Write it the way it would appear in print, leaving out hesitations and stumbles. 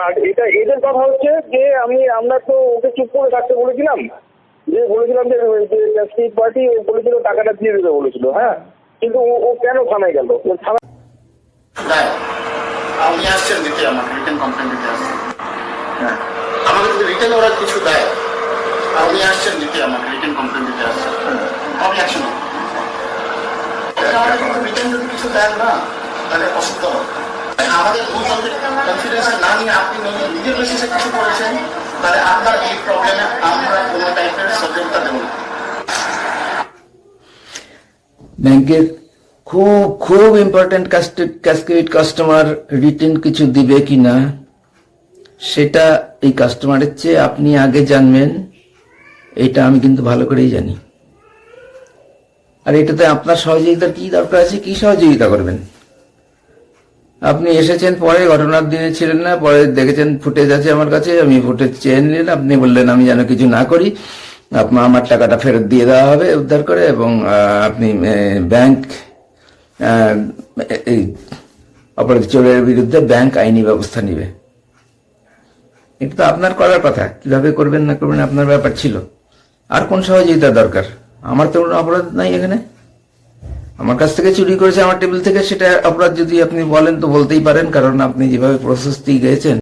আর এটা এদের কথা হচ্ছে যে আমরা তো ওকে চুপ করে থাকতে বলেছিলাম, যে বলেছিলাম যে স্টেট পার্টি বলেছিল টাকাটা দিয়ে দিতে বলেছিল, হ্যাঁ, কিন্তু ও কেন থানায় গেল? আপনি আসছেন দিতে, আমাকে রিটেন কমপ্লেন দিতে আসছেন, আমাকে যদি রিটেন ওরা কিছু দেয়, আপনি আসছেন দিতে, আমাকে রিটেন কমপ্লেন দিতে আসছেন, আমি অ্যাকশন নেব। রিটেন যদি কিছু দেন না, তাহলে অসুবিধা হবে। আমাদের কনফিডেন্স না নিয়ে আপনি নিজের বেসিসে কিছু করেছেন, তাহলে আপনার এই প্রবলেমে আমরা কোনো টাইপের সহযোগিতা দেব না। ব্যাংকের খুব খুব ইম্পর্টেন্ট ক্যাশক্রেডিট কাস্টমার রিটেন কিছু দিবে কিনা সেটা এই কাস্টমারের চেয়ে আপনি আগে জানবেন, এটা আমি কিন্তু ভালো করেই জানি। আর এটাতে আপনার সহযোগিতার কি দরকার আছে? কি সহযোগিতা করবেন? আপনি এসেছেন পরে, ঘটনার দিনে ছিলেন না, পরে দেখেছেন ফুটেজ আছে আমার কাছে, আমি ফুটেজ চেয়ে নিলেন, আপনি বললেন আমি যেন কিছু না করি, আমার টাকাটা ফেরত দিয়ে দেওয়া হবে উদ্ধার করে, এবং আপনি ব্যাংক এই অপরাধী চোরের বিরুদ্ধে ব্যাংক আইনি ব্যবস্থা নিবে। এটা তো আপনার করার কথা, কিভাবে করবেন না করবেন আপনার ব্যাপার ছিল। আর কোন সহযোগিতা দরকার? আমার তো কোনো অপরাধ নাই এখানে। আমার কাছ থেকে চুরি করেছে আমার টেবিল থেকে, সেটা অপরাধ যদি আপনি বলেন তো বলতেই পারেন, কারণ আপনি যেভাবে প্রসেস দিয়ে গেছেন